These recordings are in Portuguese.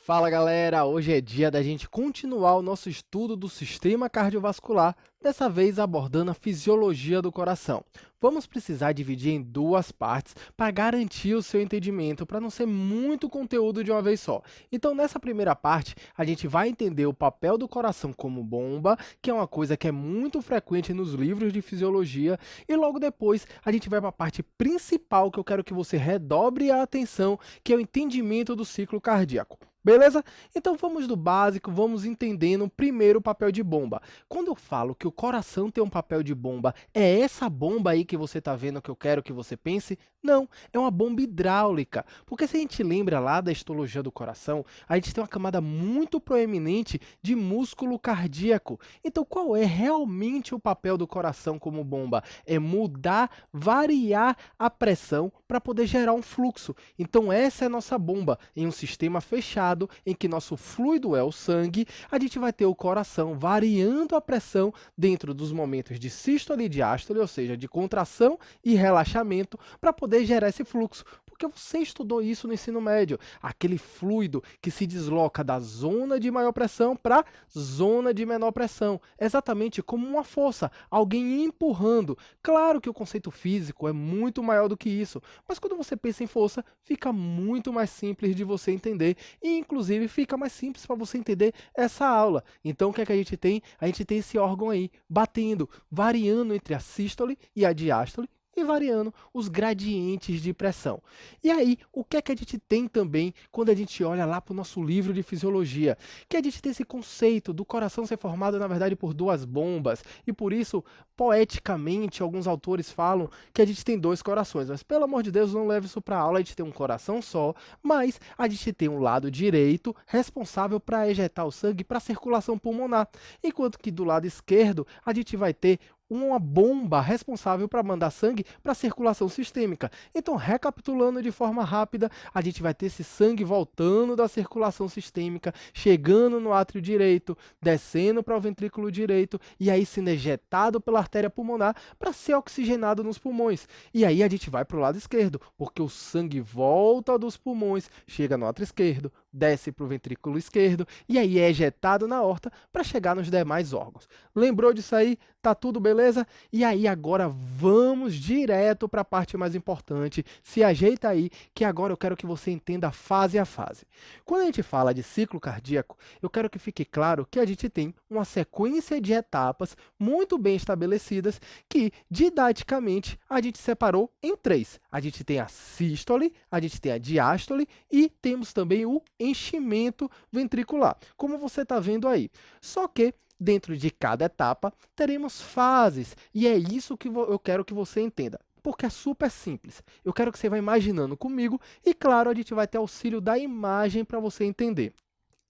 Fala galera, hoje é dia da gente continuar o nosso estudo do sistema cardiovascular, dessa vez abordando a fisiologia do coração. Vamos precisar dividir em duas partes para garantir o seu entendimento, para não ser muito conteúdo de uma vez só. Então nessa primeira parte, a gente vai entender o papel do coração como bomba, que é uma coisa que é muito frequente nos livros de fisiologia, e logo depois a gente vai para a parte principal que eu quero que você redobre a atenção, que é o entendimento do ciclo cardíaco. Beleza? Então vamos do básico, vamos entendendo primeiro o papel de bomba. Quando eu falo que o coração tem um papel de bomba, é essa bomba aí que você está vendo que eu quero que você pense? Não, é uma bomba hidráulica. Porque se a gente lembra lá da histologia do coração, a gente tem uma camada muito proeminente de músculo cardíaco. Então qual é realmente o papel do coração como bomba? É mudar, variar a pressão para poder gerar um fluxo. Então essa é a nossa bomba em um sistema fechado, em que nosso fluido é o sangue, a gente vai ter o coração variando a pressão dentro dos momentos de sístole e diástole, ou seja, de contração e relaxamento, para poder gerar esse fluxo. Porque você estudou isso no ensino médio, aquele fluido que se desloca da zona de maior pressão para zona de menor pressão, exatamente como uma força, alguém empurrando. Claro que o conceito físico é muito maior do que isso, mas quando você pensa em força, fica muito mais simples de você entender e, inclusive, fica mais simples para você entender essa aula. Então, o que é que a gente tem? A gente tem esse órgão aí, batendo, variando entre a sístole e a diástole, e variando os gradientes de pressão. E aí, o que é que a gente tem também quando a gente olha lá para o nosso livro de fisiologia? Que a gente tem esse conceito do coração ser formado, na verdade, por duas bombas, e por isso, poeticamente, alguns autores falam que a gente tem dois corações, mas pelo amor de Deus, não leve isso para a aula, a gente tem um coração só, mas a gente tem um lado direito responsável para ejetar o sangue para a circulação pulmonar, enquanto que do lado esquerdo a gente vai ter uma bomba responsável para mandar sangue para a circulação sistêmica. Então, recapitulando de forma rápida, a gente vai ter esse sangue voltando da circulação sistêmica, chegando no átrio direito, descendo para o ventrículo direito e aí sendo ejetado pela artéria pulmonar para ser oxigenado nos pulmões. E aí a gente vai para o lado esquerdo, porque o sangue volta dos pulmões, chega no átrio esquerdo, desce para o ventrículo esquerdo e aí é ejetado na aorta para chegar nos demais órgãos. Lembrou disso aí? Tá tudo beleza? E aí agora vamos direto para a parte mais importante. Se ajeita aí que agora eu quero que você entenda fase a fase. Quando a gente fala de ciclo cardíaco, eu quero que fique claro que a gente tem uma sequência de etapas muito bem estabelecidas que, didaticamente, a gente separou em três. A gente tem a sístole, a gente tem a diástole e temos também o enchimento ventricular, como você está vendo aí. Só que dentro de cada etapa, teremos fases, e é isso que eu quero que você entenda, porque é super simples. Eu quero que você vá imaginando comigo, e claro, a gente vai ter auxílio da imagem para você entender.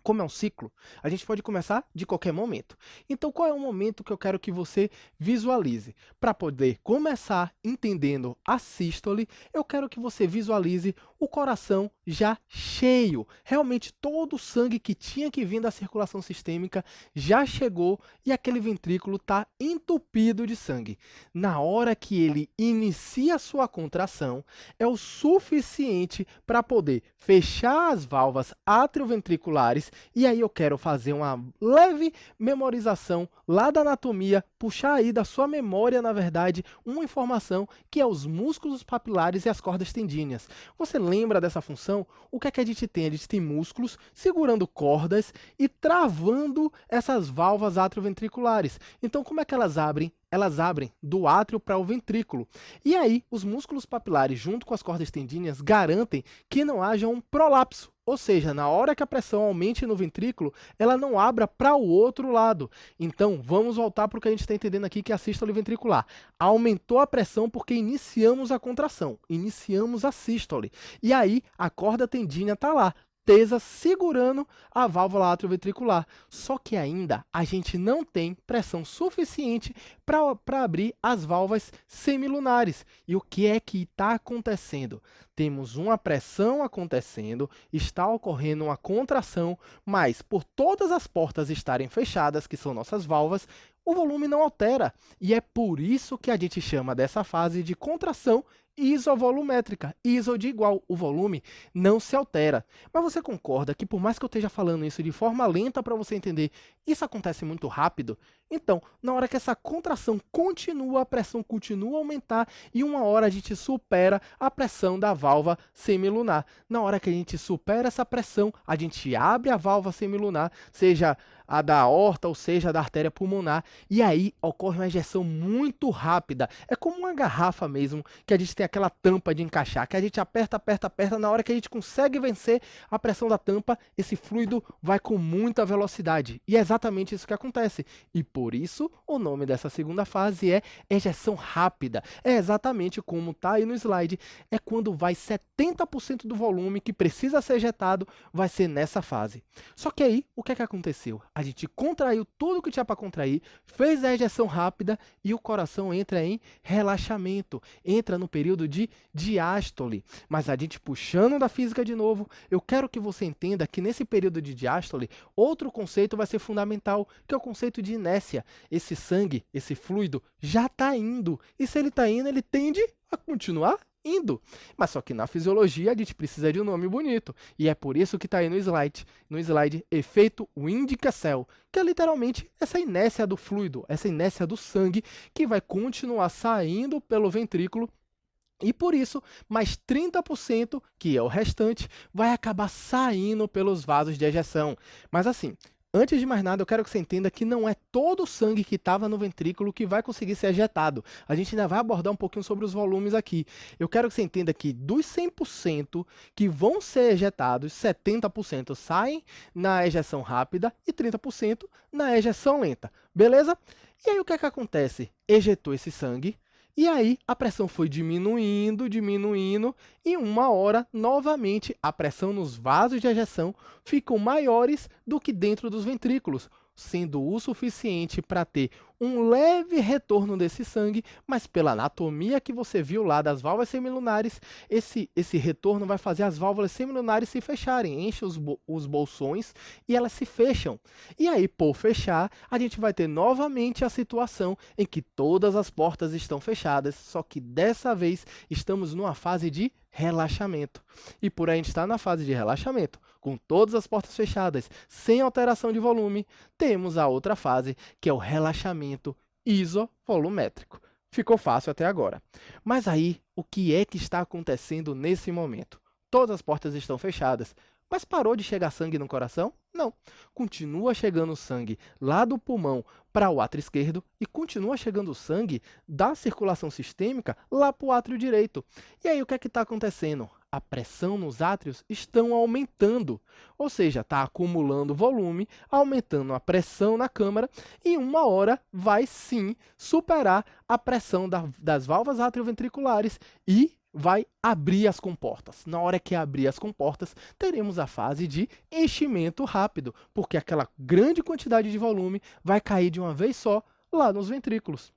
Como é um ciclo, a gente pode começar de qualquer momento. Então, qual é o momento que eu quero que você visualize? Para poder começar entendendo a sístole, eu quero que você visualize o coração já cheio. Realmente, todo o sangue que tinha que vir da circulação sistêmica já chegou e aquele ventrículo está entupido de sangue. Na hora que ele inicia a sua contração, é o suficiente para poder fechar as válvulas atrioventriculares. E aí eu quero fazer uma leve memorização lá da anatomia, puxar aí da sua memória, na verdade, uma informação que é os músculos papilares e as cordas tendíneas. Você lembra dessa função? O que é que a gente tem? A gente tem músculos segurando cordas e travando essas válvulas atrioventriculares. Então, como é que elas abrem? Elas abrem do átrio para o ventrículo. E aí, os músculos papilares, junto com as cordas tendíneas, garantem que não haja um prolapso. Ou seja, na hora que a pressão aumente no ventrículo, ela não abra para o outro lado. Então, vamos voltar para o que a gente está entendendo aqui, que é a sístole ventricular. Aumentou a pressão porque iniciamos a contração, iniciamos a sístole. E aí, a corda tendínea está lá, tesa, segurando a válvula atrioventricular. Só que ainda a gente não tem pressão suficiente para abrir as válvulas semilunares. E o que é que está acontecendo? Temos uma pressão acontecendo, está ocorrendo uma contração, mas por todas as portas estarem fechadas, que são nossas válvulas, o volume não altera. E é por isso que a gente chama dessa fase de contração isovolumétrica. Iso de igual, o volume não se altera. Mas você concorda que por mais que eu esteja falando isso de forma lenta para você entender, isso acontece muito rápido? Então, na hora que essa contração continua, a pressão continua a aumentar e uma hora a gente supera a pressão da válvula semilunar. Na hora que a gente supera essa pressão, a gente abre a válvula semilunar, seja a da aorta ou seja a da artéria pulmonar, e aí ocorre uma ejeção muito rápida. É como uma garrafa mesmo, que a gente tem aquela tampa de encaixar, que a gente aperta, aperta, aperta, na hora que a gente consegue vencer a pressão da tampa, esse fluido vai com muita velocidade. E é exatamente isso que acontece. E por isso, o nome dessa segunda fase é ejeção rápida. É exatamente como está aí no slide, é quando vai 70% do volume que precisa ser ejetado, vai ser nessa fase. Só que aí, o que é que aconteceu? A gente contraiu tudo que tinha para contrair, fez a ejeção rápida e o coração entra em relaxamento, entra no período de diástole. Mas a gente puxando da física de novo, eu quero que você entenda que nesse período de diástole, outro conceito vai ser fundamental, que é o conceito de inércia. Esse sangue, esse fluido, já está indo. E se ele está indo, ele tende a continuar indo. Mas só que na fisiologia a gente precisa de um nome bonito. E é por isso que está aí no slide, efeito Windy-Kessel, que é literalmente essa inércia do fluido, essa inércia do sangue que vai continuar saindo pelo ventrículo. E por isso, mais 30%, que é o restante, vai acabar saindo pelos vasos de ejeção. Mas assim, antes de mais nada, eu quero que você entenda que não é todo o sangue que estava no ventrículo que vai conseguir ser ejetado. A gente ainda vai abordar um pouquinho sobre os volumes aqui. Eu quero que você entenda que dos 100% que vão ser ejetados, 70% saem na ejeção rápida e 30% na ejeção lenta. Beleza? E aí o que é que acontece? Ejetou esse sangue. E aí, a pressão foi diminuindo, diminuindo, e uma hora, novamente, a pressão nos vasos de ejeção ficam maiores do que dentro dos ventrículos, sendo o suficiente para ter um leve retorno desse sangue, mas pela anatomia que você viu lá das válvulas semilunares, esse retorno vai fazer as válvulas semilunares se fecharem, enche os bolsões e elas se fecham. E aí, por fechar, a gente vai ter novamente a situação em que todas as portas estão fechadas, só que dessa vez estamos numa fase de relaxamento. E por a gente estar na fase de relaxamento, com todas as portas fechadas, sem alteração de volume, temos a outra fase, que é o relaxamento isovolumétrico. Ficou fácil até agora. Mas aí, o que é que está acontecendo nesse momento? Todas as portas estão fechadas, mas parou de chegar sangue no coração? Não. Continua chegando sangue lá do pulmão para o átrio esquerdo e continua chegando sangue da circulação sistêmica lá para o átrio direito. E aí, o que é que está acontecendo? A pressão nos átrios estão aumentando, ou seja, está acumulando volume, aumentando a pressão na câmara e uma hora vai sim superar a pressão das válvulas atrioventriculares e vai abrir as comportas. Na hora que abrir as comportas, teremos a fase de enchimento rápido, porque aquela grande quantidade de volume vai cair de uma vez só lá nos ventrículos.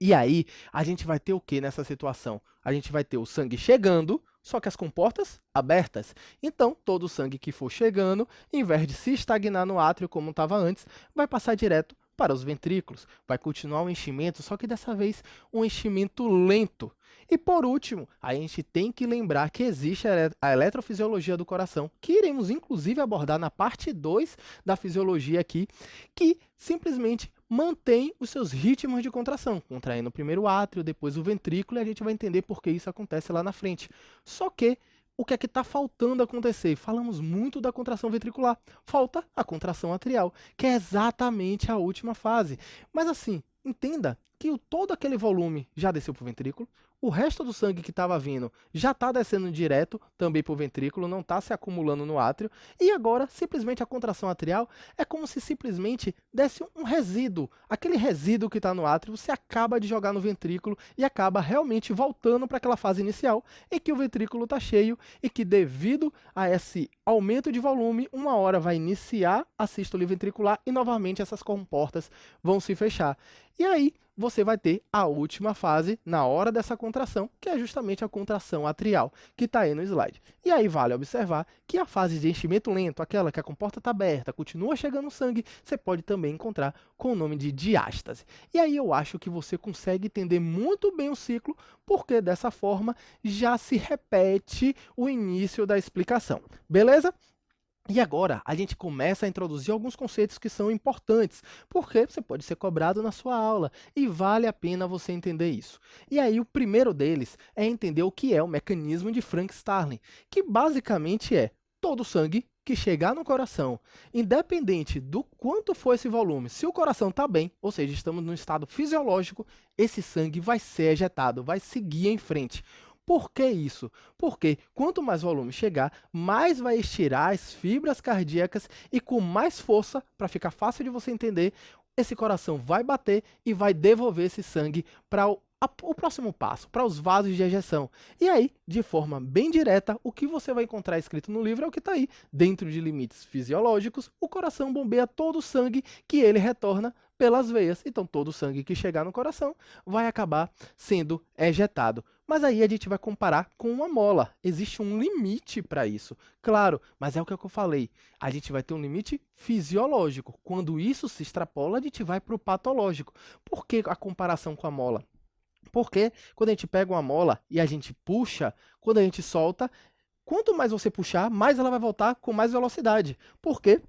E aí, a gente vai ter o que nessa situação? A gente vai ter o sangue chegando, só que as comportas abertas. Então, todo o sangue que for chegando, em vez de se estagnar no átrio como estava antes, vai passar direto para os ventrículos. Vai continuar o enchimento, só que dessa vez um enchimento lento. E por último, a gente tem que lembrar que existe a eletrofisiologia do coração, que iremos inclusive abordar na parte 2 da fisiologia aqui, que simplesmente mantém os seus ritmos de contração, contraindo primeiro o átrio, depois o ventrículo, e a gente vai entender por que isso acontece lá na frente. Só que o que é que está faltando acontecer? Falamos muito da contração ventricular, falta a contração atrial, que é exatamente a última fase. Mas assim, entenda que todo aquele volume já desceu para o ventrículo, o resto do sangue que estava vindo já está descendo direto também para o ventrículo, não está se acumulando no átrio, e agora simplesmente a contração atrial é como se simplesmente desse um resíduo. Aquele resíduo que está no átrio você acaba de jogar no ventrículo e acaba realmente voltando para aquela fase inicial em que o ventrículo está cheio e que devido a esse aumento de volume, uma hora vai iniciar a sístole ventricular e novamente essas comportas vão se fechar. E aí você vai ter a última fase na hora dessa contração, que é justamente a contração atrial, que está aí no slide. E aí vale observar que a fase de enchimento lento, aquela que a comporta está aberta, continua chegando sangue, você pode também encontrar com o nome de diástase. E aí eu acho que você consegue entender muito bem o ciclo, porque dessa forma já se repete o início da explicação. Beleza? E agora, a gente começa a introduzir alguns conceitos que são importantes, porque você pode ser cobrado na sua aula, e vale a pena você entender isso. E aí, o primeiro deles é entender o que é o mecanismo de Frank-Starling, que basicamente é todo o sangue que chegar no coração, independente do quanto for esse volume, se o coração está bem, ou seja, estamos num estado fisiológico, esse sangue vai ser ejetado, vai seguir em frente. Por que isso? Porque quanto mais volume chegar, mais vai estirar as fibras cardíacas e com mais força, para ficar fácil de você entender, esse coração vai bater e vai devolver esse sangue para o próximo passo, para os vasos de ejeção. E aí, de forma bem direta, o que você vai encontrar escrito no livro é o que está aí. Dentro de limites fisiológicos, o coração bombeia todo o sangue que ele retorna pelas veias. Então, todo o sangue que chegar no coração vai acabar sendo ejetado. Mas aí a gente vai comparar com uma mola. Existe um limite para isso. Claro, mas é o que eu falei. A gente vai ter um limite fisiológico. Quando isso se extrapola, a gente vai para o patológico. Por que a comparação com a mola? Porque quando a gente pega uma mola e a gente puxa, quando a gente solta, quanto mais você puxar, mais ela vai voltar com mais velocidade. Por quê?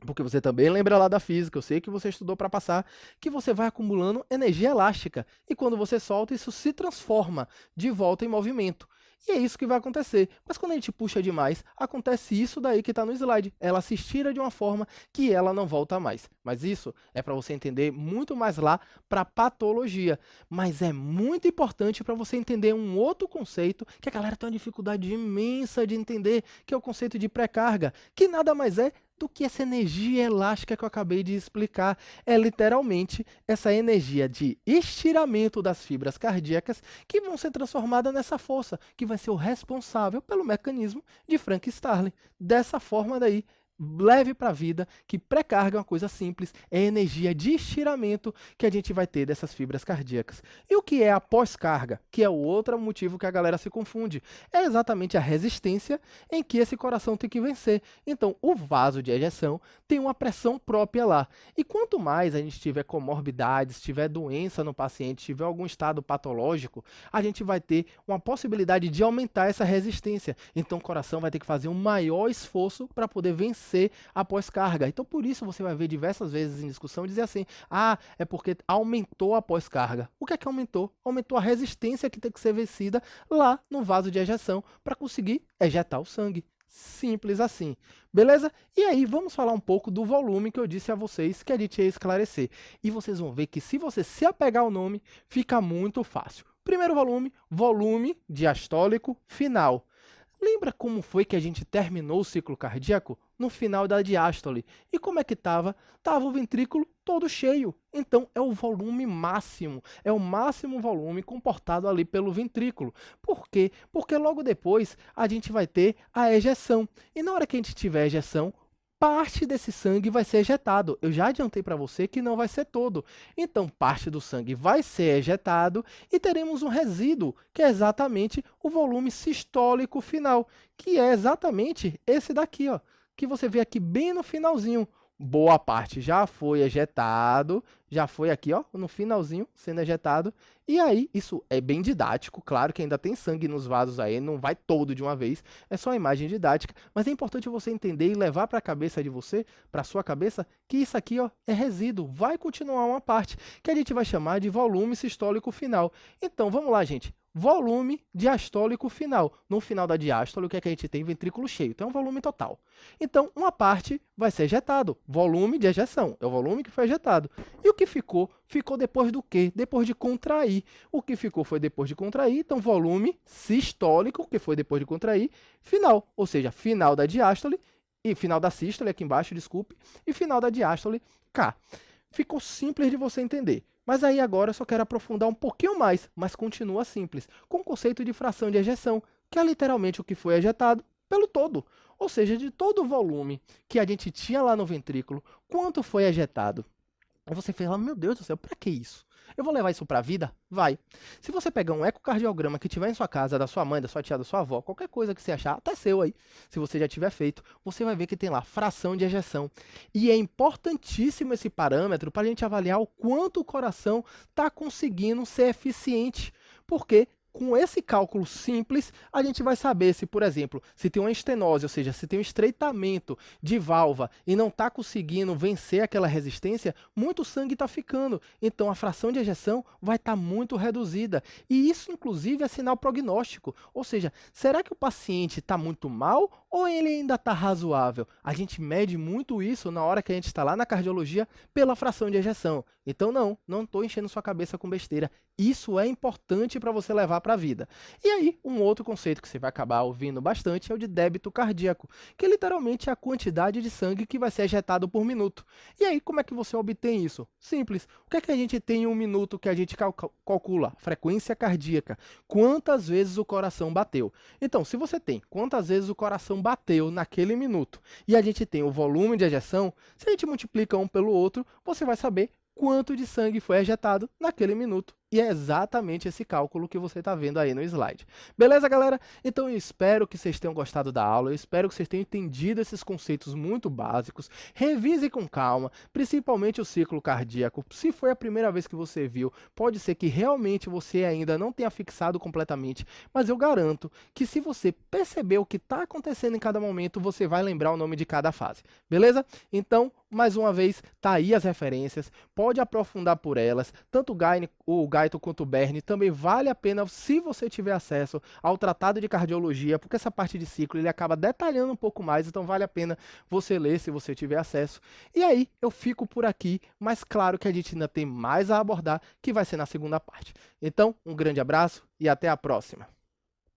Porque você também lembra lá da física, eu sei que você estudou para passar, que você vai acumulando energia elástica. E quando você solta, isso se transforma de volta em movimento. E é isso que vai acontecer. Mas quando a gente puxa demais, acontece isso daí que está no slide. Ela se estira de uma forma que ela não volta mais. Mas isso é para você entender muito mais lá para patologia. Mas é muito importante para você entender um outro conceito que a galera tem uma dificuldade imensa de entender, que é o conceito de pré-carga, que nada mais é do que essa energia elástica que eu acabei de explicar. É literalmente essa energia de estiramento das fibras cardíacas que vão ser transformadas nessa força, que vai ser o responsável pelo mecanismo de Frank-Starling. Dessa forma daí, leve para a vida que pré-carga é uma coisa simples, é energia de estiramento que a gente vai ter dessas fibras cardíacas. E o que é a pós-carga? Que é o outro motivo que a galera se confunde. É exatamente a resistência em que esse coração tem que vencer. Então, o vaso de ejeção tem uma pressão própria lá. E quanto mais a gente tiver comorbidades, tiver doença no paciente, tiver algum estado patológico, a gente vai ter uma possibilidade de aumentar essa resistência. Então, o coração vai ter que fazer um maior esforço para poder vencer a pós-carga. Então, por isso, você vai ver diversas vezes em discussão dizer assim, é porque aumentou a pós-carga. O que é que aumentou? Aumentou a resistência que tem que ser vencida lá no vaso de ejeção para conseguir ejetar o sangue. Simples assim. Beleza? E aí, vamos falar um pouco do volume que eu disse a vocês que a gente ia esclarecer. E vocês vão ver que se você se apegar ao nome, fica muito fácil. Primeiro volume, volume diastólico final. Lembra como foi que a gente terminou o ciclo cardíaco? No final da diástole. E como é que estava? Estava o ventrículo todo cheio. Então, é o volume máximo. É o máximo volume comportado ali pelo ventrículo. Por quê? Porque logo depois a gente vai ter a ejeção. E na hora que a gente tiver a ejeção, parte desse sangue vai ser ejetado. Eu já adiantei para você que não vai ser todo. Então, parte do sangue vai ser ejetado e teremos um resíduo, que é exatamente o volume sistólico final, que é exatamente esse daqui, ó, que você vê aqui bem no finalzinho. Boa parte já foi ejetado, já foi aqui, ó, no finalzinho, sendo ejetado. E aí, isso é bem didático, claro que ainda tem sangue nos vasos aí, não vai todo de uma vez, é só uma imagem didática, mas é importante você entender e levar para a cabeça de você, para a sua cabeça, que isso aqui, ó, é resíduo, vai continuar uma parte, que a gente vai chamar de volume sistólico final. Então, vamos lá, gente. Volume diastólico final. No final da diástole, o que é que a gente tem? Ventrículo cheio. Então, é um volume total. Então, uma parte vai ser ejetado. Volume de ejeção. É o volume que foi ejetado. E o que ficou? Ficou depois do quê? Depois de contrair. O que ficou foi depois de contrair. Então, volume sistólico, que foi depois de contrair, final. Ou seja, final da diástole e final da sístole, aqui embaixo, desculpe, e final da diástole, K. Ficou simples de você entender. Mas aí agora eu só quero aprofundar um pouquinho mais, mas continua simples, com o conceito de fração de ejeção, que é literalmente o que foi ejetado pelo todo. Ou seja, de todo o volume que a gente tinha lá no ventrículo, quanto foi ejetado? Aí você fala, meu Deus do céu, para que isso? Eu vou levar isso para a vida? Vai. Se você pegar um ecocardiograma que tiver em sua casa, da sua mãe, da sua tia, da sua avó, qualquer coisa que você achar, até seu aí, se você já tiver feito, você vai ver que tem lá fração de ejeção. E é importantíssimo esse parâmetro para a gente avaliar o quanto o coração está conseguindo ser eficiente. Porque com esse cálculo simples, a gente vai saber se, por exemplo, se tem uma estenose, ou seja, se tem um estreitamento de válvula e não está conseguindo vencer aquela resistência, muito sangue está ficando. Então, a fração de ejeção vai estar muito reduzida. E isso, inclusive, é sinal prognóstico. Ou seja, será que o paciente está muito mal ou ele ainda está razoável? A gente mede muito isso na hora que a gente está lá na cardiologia pela fração de ejeção. Então, não estou enchendo sua cabeça com besteira. Isso é importante para você levar para a vida. E aí, um outro conceito que você vai acabar ouvindo bastante é o de débito cardíaco, que literalmente é a quantidade de sangue que vai ser ejetado por minuto. E aí, como é que você obtém isso? Simples. O que é que a gente tem em um minuto que a gente calcula? Frequência cardíaca. Quantas vezes o coração bateu? Então, se você tem quantas vezes o coração bateu naquele minuto e a gente tem o volume de ejeção, se a gente multiplica um pelo outro, você vai saber quanto de sangue foi ejetado naquele minuto. E é exatamente esse cálculo que você está vendo aí no slide. Beleza, galera? Então eu espero que vocês tenham gostado da aula, eu espero que vocês tenham entendido esses conceitos muito básicos. Revise com calma, principalmente o ciclo cardíaco. Se foi a primeira vez que você viu, pode ser que realmente você ainda não tenha fixado completamente, mas eu garanto que se você perceber o que está acontecendo em cada momento, você vai lembrar o nome de cada fase. Beleza? Então, mais uma vez, tá aí as referências, pode aprofundar por elas, tanto o Guyton quanto o Bernie, também vale a pena se você tiver acesso ao tratado de cardiologia, porque essa parte de ciclo ele acaba detalhando um pouco mais, então vale a pena você ler se você tiver acesso. E aí, eu fico por aqui, mas claro que a gente ainda tem mais a abordar, que vai ser na segunda parte. Então, um grande abraço e até a próxima!